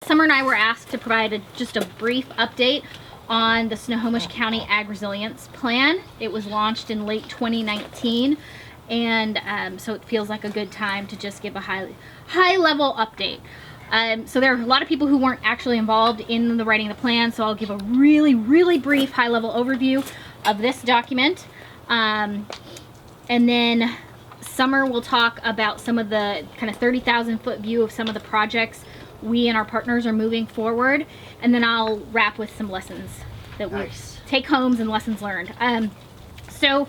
Summer and I were asked to provide just a brief update on the Snohomish County Ag Resilience Plan. It was launched in late 2019, and so it feels like a good time to just give a high level update. So there are a lot of people who weren't actually involved in the writing of the plan, so I'll give a really brief high level overview of this document. And then Summer will talk about some of the kind of 30,000 foot view of some of the projects we and our partners are moving forward, and then I'll wrap with some lessons that we take homes and lessons learned. So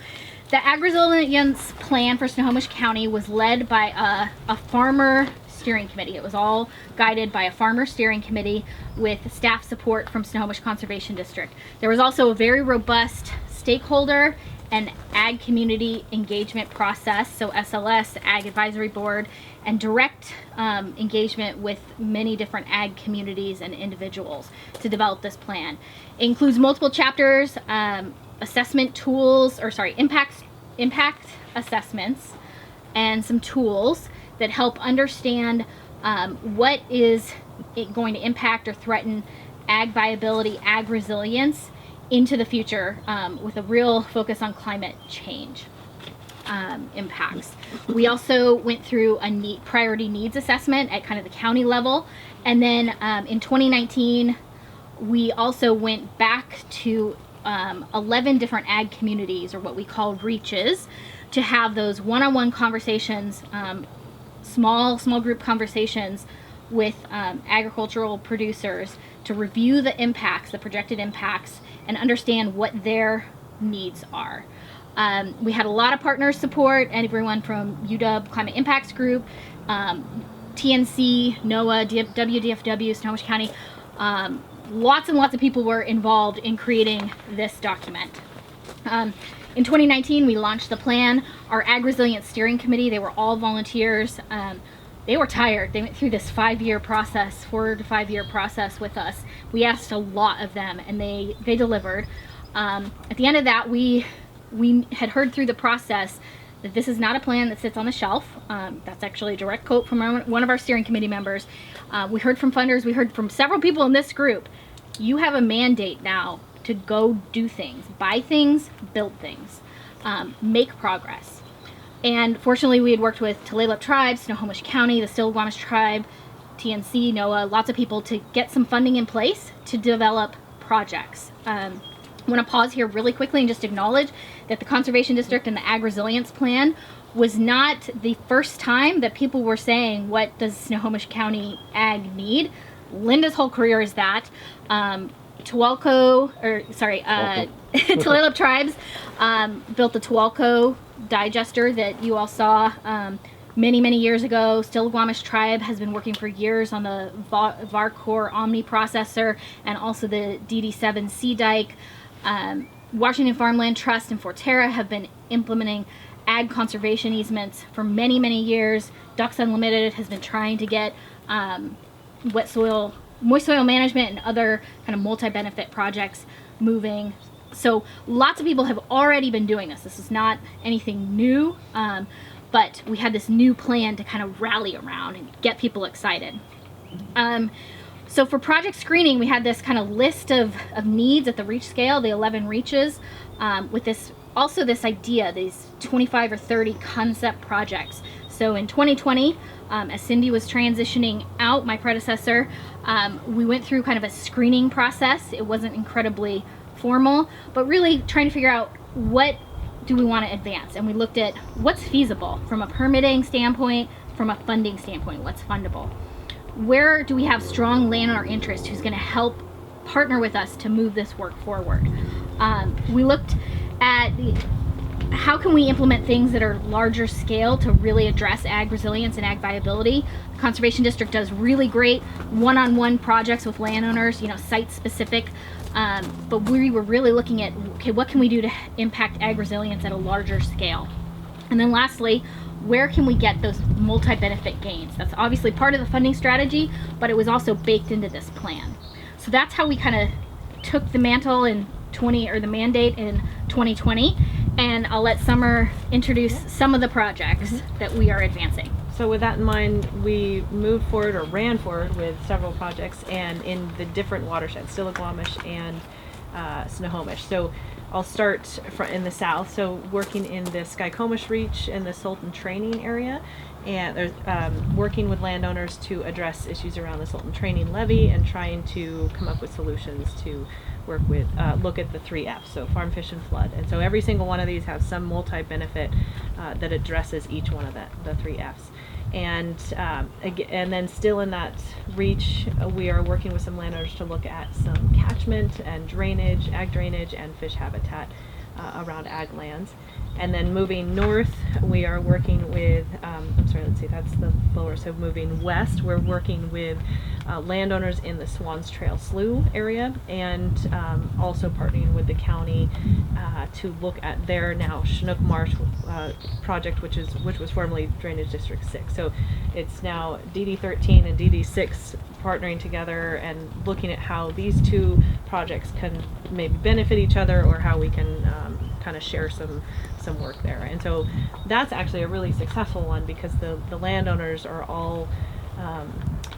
the Ag Resilience Plan for Snohomish County was led by a farmer steering committee. It was all guided by a farmer steering committee with staff support from Snohomish Conservation District. There was also a very robust stakeholder and ag community engagement process, so SLS, Ag Advisory Board, and direct engagement with many different ag communities and individuals to develop this plan. It includes multiple chapters, assessment tools, impact assessments, and some tools that help understand what is going to impact or threaten ag viability, ag resilience into the future, with a real focus on climate change impacts. We also went through a priority needs assessment at kind of the county level, and then in 2019 we also went back to 11 different ag communities, or what we call reaches, to have those one-on-one conversations, small group conversations with agricultural producers to review the impacts, the projected impacts, and understand what their needs are. We had a lot of partner support, and everyone from UW Climate Impacts Group, TNC, NOAA, WDFW, Snohomish County. Lots and lots of people were involved in creating this document. In 2019, we launched the plan. Our Ag Resilience Steering Committee, they were all volunteers. They were tired. They went through this 4 to 5 year process with us. We asked a lot of them, and they delivered. At the end of that, we had heard through the process that this is not a plan that sits on the shelf. That's actually a direct quote from one of our steering committee members. We heard from funders, we heard from several people in this group. You have a mandate now to go do things, buy things, build things, make progress. And fortunately, we had worked with Tulalip Tribe, Snohomish County, the Still-Squamish Tribe, TNC, NOAA, lots of people to get some funding in place to develop projects. I want to pause here really quickly and just acknowledge that the Conservation District and the Ag Resilience Plan was not the first time that people were saying, what does Snohomish County Ag need? Linda's whole career is that. Tulalip Tribes built the Tuwalco digester that you all saw many years ago. Still-Squamish Tribe has been working for years on the VARCOR Omni processor and also the DD7 Sea Dike. Washington Farmland Trust and Forterra have been implementing ag conservation easements for many years. Ducks Unlimited has been trying to get moist soil management and other kind of multi-benefit projects moving. So lots of people have already been doing this. This is not anything new, but we had this new plan to kind of rally around and get people excited. So for project screening, we had this kind of list of needs at the reach scale, the 11 reaches, with this idea, these 25 or 30 concept projects. So in 2020, as Cindy was transitioning out, my predecessor, we went through kind of a screening process. It wasn't incredibly formal, but really trying to figure out what do we want to advance. And we looked at what's feasible from a permitting standpoint, from a funding standpoint, what's fundable. Where do we have strong landowner interest who's going to help partner with us to move this work forward? We looked at how can we implement things that are larger scale to really address ag resilience and ag viability. The Conservation District does really great one-on-one projects with landowners, site specific, but we were really looking at, okay, what can we do to impact ag resilience at a larger scale? And then lastly, where can we get those multi-benefit gains? That's obviously part of the funding strategy, but it was also baked into this plan. So that's how we kind of took the mantle in the mandate in 2020, and I'll let Summer introduce some of the projects that we are advancing. So with that in mind, we moved forward or ran forward with several projects and in the different watersheds, Snohomish and Snohomish. So I'll start in the south. So working in the Snohomish Reach and the Sultan Training area, and there's working with landowners to address issues around the Sultan Training levy and trying to come up with solutions to work with, look at the 3 F's, so farm, fish, and flood. And so every single one of these has some multi-benefit that addresses each one of the 3 F's. And then still in that reach, we are working with some landowners to look at some catchment and drainage, ag drainage, and fish habitat around ag lands. And then moving north, we are working with, that's the lower, so moving west, we're working with landowners in the Swans Trail Slough area, and also partnering with the county to look at their now Chinook Marsh project, which was formerly Drainage District 6. So it's now DD13 and DD6 partnering together and looking at how these two projects can maybe benefit each other, or how we can kind of share some work there. And so that's actually a really successful one, because the landowners are all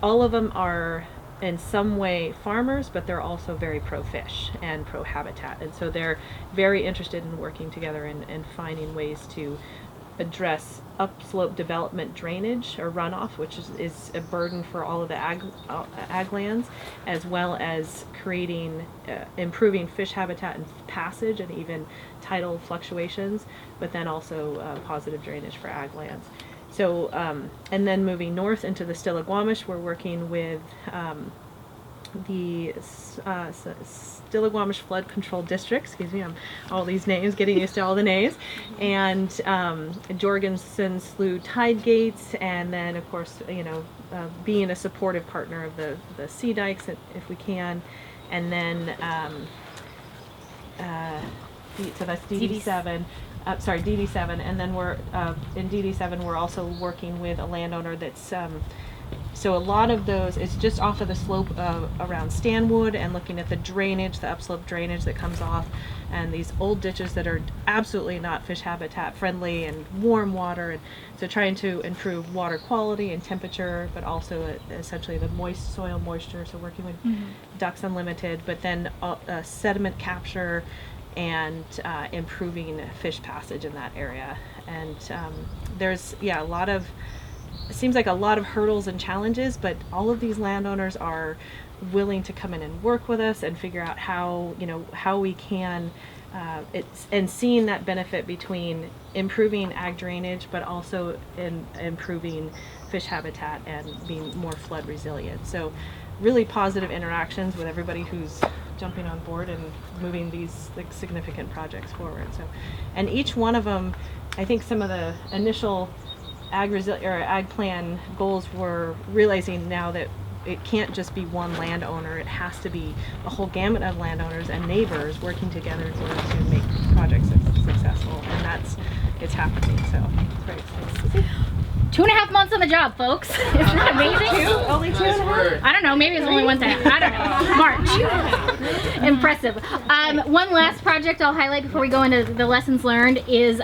of them are in some way farmers, but they're also very pro-fish and pro-habitat. And so they're very interested in working together and finding ways to address upslope development drainage or runoff, which is a burden for all of the ag lands, as well as creating, improving fish habitat and passage and even tidal fluctuations, but then also positive drainage for ag lands. So, and then moving north into the Stillaguamish, we're working with the Stillaguamish Flood Control District, excuse me, I'm all these names, getting used to all the names, and Jorgensen Slough Tide Gates, and then of course, being a supportive partner of the sea dikes if we can, and then so that's DD7. DD7, and then we're in DD7 we're also working with a landowner that's so a lot of those is just off of the slope around Stanwood, and looking at the drainage, the upslope drainage that comes off, and these old ditches that are absolutely not fish habitat friendly, and warm water, and so trying to improve water quality and temperature, but also essentially the moist soil moisture, so working with Ducks Unlimited, but then sediment capture and improving fish passage in that area. And there's it seems like a lot of hurdles and challenges, but all of these landowners are willing to come in and work with us and figure out how we can and seeing that benefit between improving ag drainage, but also in improving fish habitat and being more flood resilient. So really positive interactions with everybody who's jumping on board and moving these significant projects forward. So, and each one of them, I think some of the initial ag plan goals were realizing now that it can't just be one landowner, it has to be a whole gamut of landowners and neighbors working together in order to make projects successful, and it's happening, so it's very exciting to see. 2.5 months on the job, folks. Isn't that amazing? Only 2.5? I don't know, maybe it's only 1.5. I don't know. March. Impressive. One last project I'll highlight before we go into the lessons learned is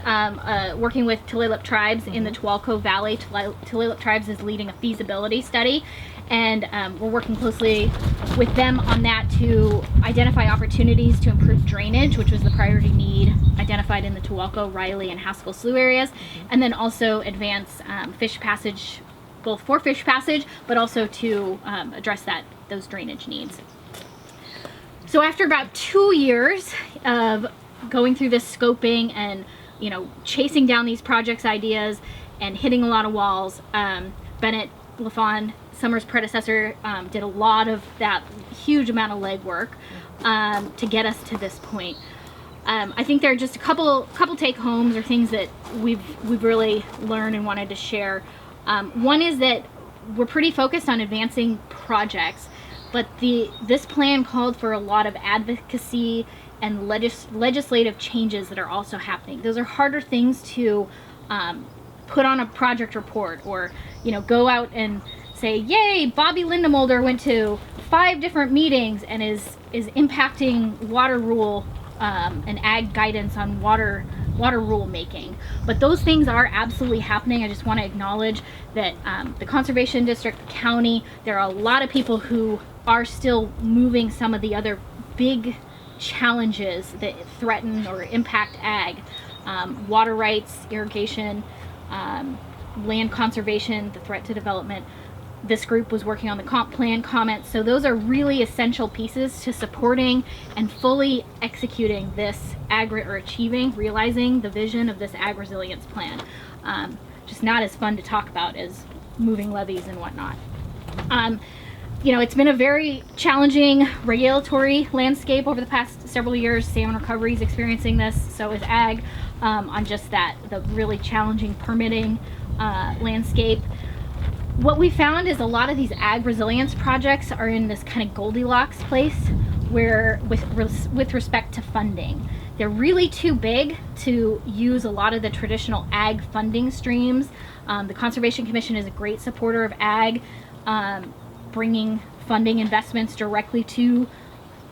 working with Tulalip tribes in the Tuwalco Valley. Tulalip tribes is leading a feasibility study, and we're working closely with them on that to identify opportunities to improve drainage, which was the priority need identified in the Tuwalco, Riley, and Haskell Slough areas, and then also advance fish passage, both for fish passage, but also to address those drainage needs. So after about 2 years of going through this scoping and chasing down these projects ideas and hitting a lot of walls, Bennett LaFawn, Summer's predecessor, did a lot of that huge amount of legwork to get us to this point. I think there are just a couple take homes or things that we've really learned and wanted to share. One is that we're pretty focused on advancing projects, but this plan called for a lot of advocacy and legislative changes that are also happening. Those are harder things to put on a project report, or go out and say, yay, Bobby Lindemulder went to 5 different meetings and is impacting water rule and ag guidance on water water rulemaking. But those things are absolutely happening. I just want to acknowledge that the Conservation District, the county, there are a lot of people who are still moving some of the other big challenges that threaten or impact ag. Water rights, irrigation, land conservation, the threat to development. This group was working on the comp plan comments. So those are really essential pieces to supporting and fully executing this realizing the vision of this ag resilience plan. Just not as fun to talk about as moving levees and whatnot. You know, it's been a very challenging regulatory landscape over the past several years. Salmon recovery is experiencing this, so is ag, on just that, the really challenging permitting landscape. What we found is a lot of these ag resilience projects are in this kind of Goldilocks place where with respect to funding. They're really too big to use a lot of the traditional ag funding streams. The Conservation Commission is a great supporter of ag, bringing funding investments directly to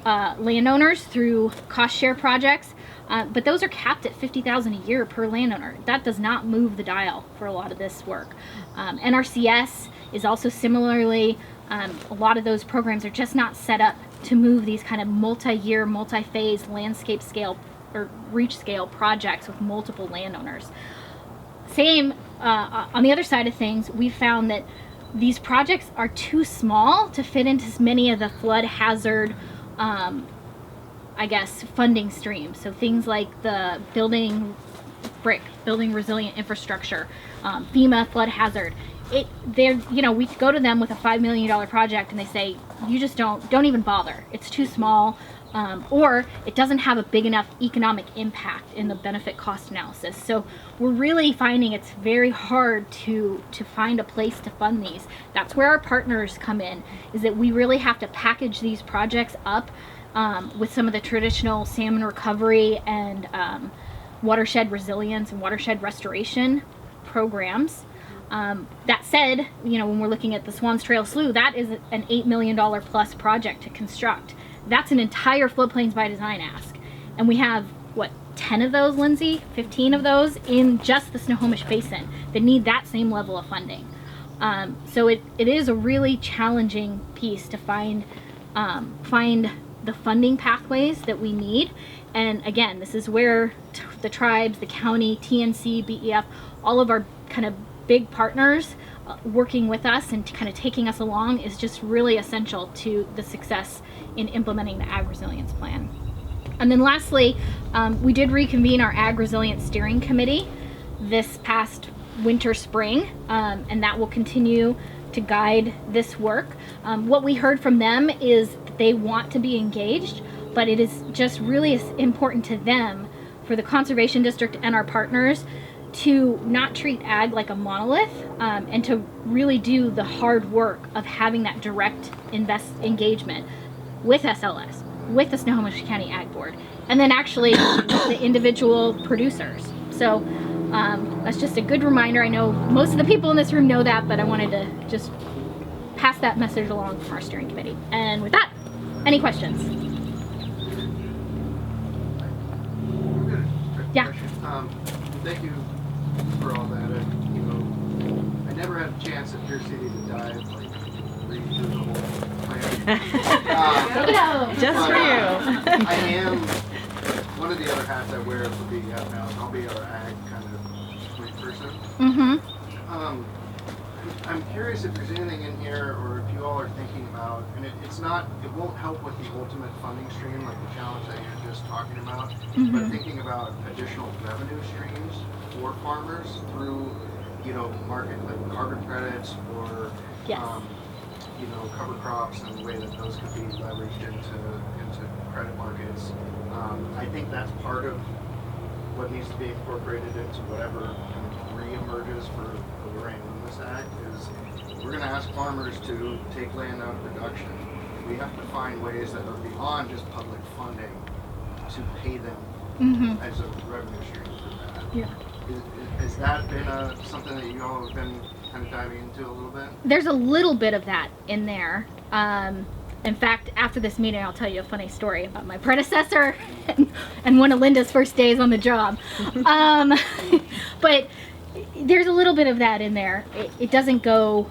landowners through cost share projects. But those are capped at $50,000 a year per landowner. That does not move the dial for a lot of this work. NRCS is also similarly, a lot of those programs are just not set up to move these kind of multi-year, multi-phase landscape scale or reach scale projects with multiple landowners. Same, on the other side of things, we found that these projects are too small to fit into many of the flood hazard funding streams. So things like the building resilient infrastructure, FEMA flood hazard. We go to them with a $5 million project and they say, you just don't even bother. It's too small, or it doesn't have a big enough economic impact in the benefit cost analysis. So we're really finding it's very hard to find a place to fund these. That's where our partners come in, is that we really have to package these projects up with some of the traditional salmon recovery and watershed resilience and watershed restoration programs. That said, when we're looking at the Swans Trail Slough, that is an $8 million plus project to construct. That's an entire floodplains by design ask. And we have, 10 of those, Lindsay? 15 of those in just the Snohomish Basin that need that same level of funding. So it is a really challenging piece to find the funding pathways that we need. And again, this is where the tribes, the county, TNC, BEF, all of our kind of big partners working with us and kind of taking us along is just really essential to the success in implementing the Ag Resilience Plan. And then lastly, we did reconvene our Ag Resilience Steering Committee this past winter, spring, and that will continue to guide this work. What we heard from them is that they want to be engaged, but it is just really important to them, for the Conservation District and our partners, to not treat ag like a monolith, and to really do the hard work of having that direct engagement with SLS, with the Snohomish County Ag Board, and then actually the individual producers. So that's just a good reminder. I know most of the people in this room know that, but I wanted to just pass that message along from our steering committee. And with that, any questions? Yeah. Thank you for all that. I never had a chance at Pier City to dive, read through the whole plan. Just for you. I am, one of the other hats I wear for BEF now, I'll be our ag kind of point person. Mm-hmm. I'm curious if there's anything in here, or if you all are thinking about, and it won't help with the ultimate funding stream, like the challenge that you're just talking about, but thinking about additional revenue streams for farmers through, market like carbon credits or, Yes. Cover crops, and the way that those could be leveraged into credit markets. I think that's part of what needs to be incorporated into whatever re-emerges for the Lorraine Loomis Act. Is we're going to ask farmers to take land out of production. We have to find ways that are beyond just public funding to pay them as a revenue stream for that. Yeah. Has that been something that you all have been kind of diving into a little bit? There's a little bit of that in there. In fact, after this meeting, I'll tell you a funny story about my predecessor and one of Linda's first days on the job. But there's a little bit of that in there. It doesn't go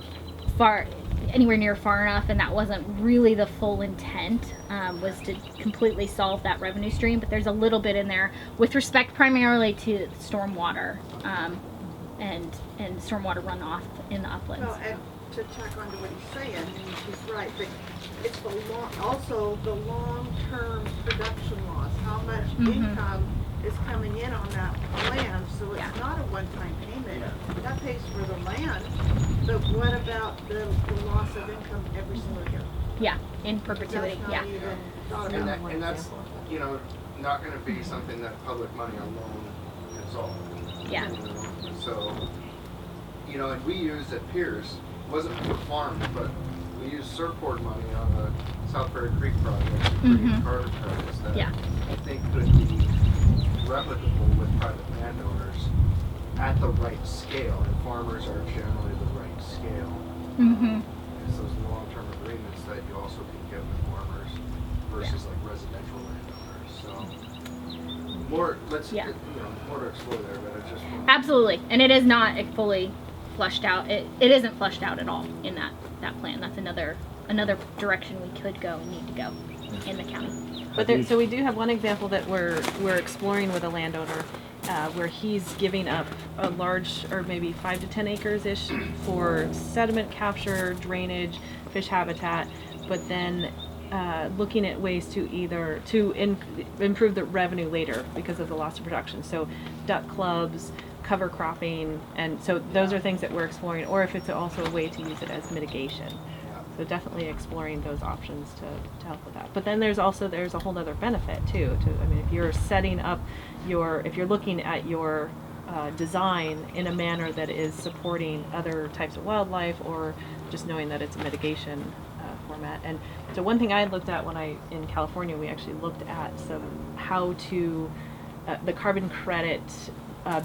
anywhere near far enough, and that wasn't really the full intent, was to completely solve that revenue stream. But there's a little bit in there with respect primarily to stormwater and stormwater runoff in the uplands. Well, and to tack on to what he's saying, and he's right, but it's also the long-term production loss, how much income is coming in on that land, so it's not a one-time payment. That pays for the land, but what about the loss of income every single year? Yeah, in perpetuity. That's not even thought about. And that's, you know, not going to be something that public money alone can solve. Yeah. You know? So, you know, and we used at Pierce, wasn't for farms, but we used surfboard money on the South Prairie Creek project to create carbon credits that I think could be replicable with private landowners at the right scale, and farmers are generally the right scale. It's those long-term agreements that you also can get with farmers versus like residential landowners. So more, more to explore there, but it's just Absolutely, and it is not fully fleshed out. It isn't fleshed out at all in that plan. That's another direction we could go and need to go in the county. But so we do have one example that we're exploring with a landowner, where he's giving up a large, or maybe 5 to 10 acres ish for sediment capture, drainage, fish habitat, but then looking at ways to improve the revenue later because of the loss of production. So duck clubs, cover cropping, and so those are things that we're exploring, or if it's also a way to use it as mitigation. So definitely exploring those options to help with that. But then there's a whole other benefit too. If you're setting up if you're looking at your design in a manner that is supporting other types of wildlife, or just knowing that it's a mitigation format. And so one thing I looked at in California, we actually looked at how to the carbon credit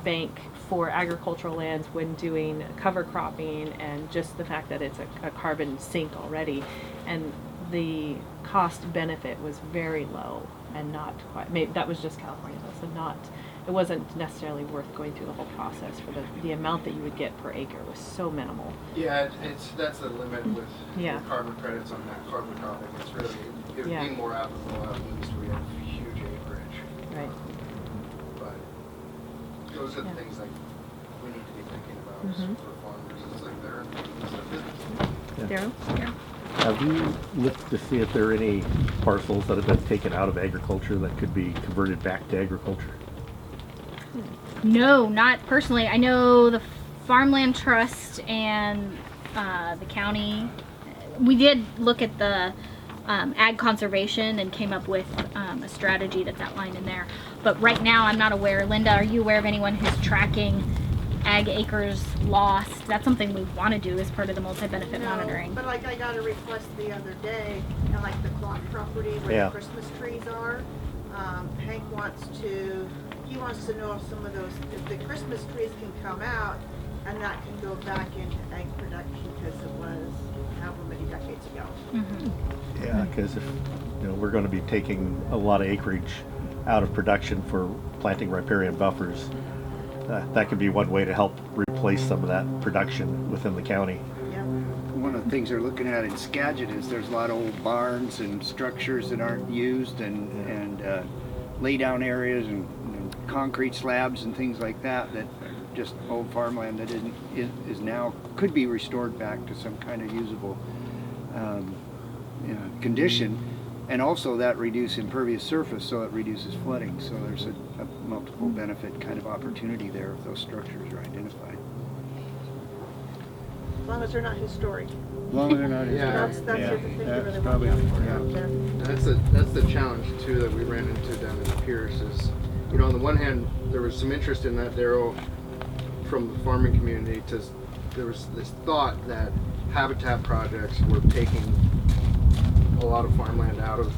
bank for agricultural lands when doing cover cropping, and just the fact that it's a carbon sink already, and the cost benefit was very low and not quite. That was just California though, so it wasn't necessarily worth going through the whole process for the amount that you would get per acre was so minimal. Yeah, that's the limit with carbon credits on that carbon topic. It's really it would be more applicable out east where we have huge acreage. Right. Those are the things like we need to be thinking about for farmers. It's like Darryl? Yeah. Have you looked to see if there are any parcels that have been taken out of agriculture that could be converted back to agriculture? No, not personally. I know the Farmland Trust and the county. We did look at the ag conservation and came up with a strategy that's outlined in there. But right now, I'm not aware. Linda, are you aware of anyone who's tracking ag acres lost? That's something we want to do as part of the multi-benefit monitoring. But like I got a request the other day, and like the clock property where the Christmas trees are, Hank wants to know if the Christmas trees can come out, and that can go back into egg production because it was however many decades ago. Yeah, because if we're going to be taking a lot of acreage out of production for planting riparian buffers, that could be one way to help replace some of that production within the county. Yeah. One of the things they're looking at in Skagit is there's a lot of old barns and structures that aren't used, and lay down areas and concrete slabs and things like that are just old farmland that is now could be restored back to some kind of usable condition. And also that reduces impervious surface, so it reduces flooding. So there's a multiple benefit kind of opportunity there if those structures are identified. As long as they're not historic. As long as they're not That's the thing they really probably, want out there. that's the challenge too that we ran into down in Pierce is, on the one hand, there was some interest in that, Darryl, from the farming community. There was this thought that habitat projects were taking a lot of farmland out of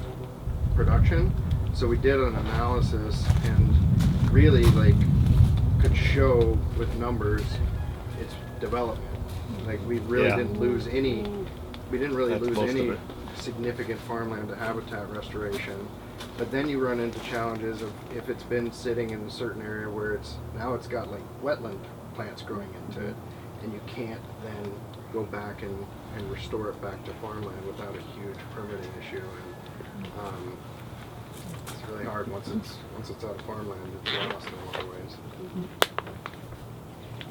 production. So we did an analysis and really could show with numbers its development. We really didn't lose any. We didn't really lose any significant farmland to habitat restoration. But then you run into challenges of if it's been sitting in a certain area where it's got like wetland plants growing into it, and you can't then go back and restore it back to farmland without a huge permitting issue. And it's really hard once it's out of farmland. It's lost in a lot of ways.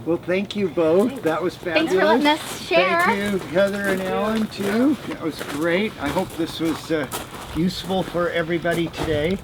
Well, thank you both. That was fabulous. Thanks for letting us share. Thank you, Heather and Alan, too. That was great. I hope this was useful for everybody today.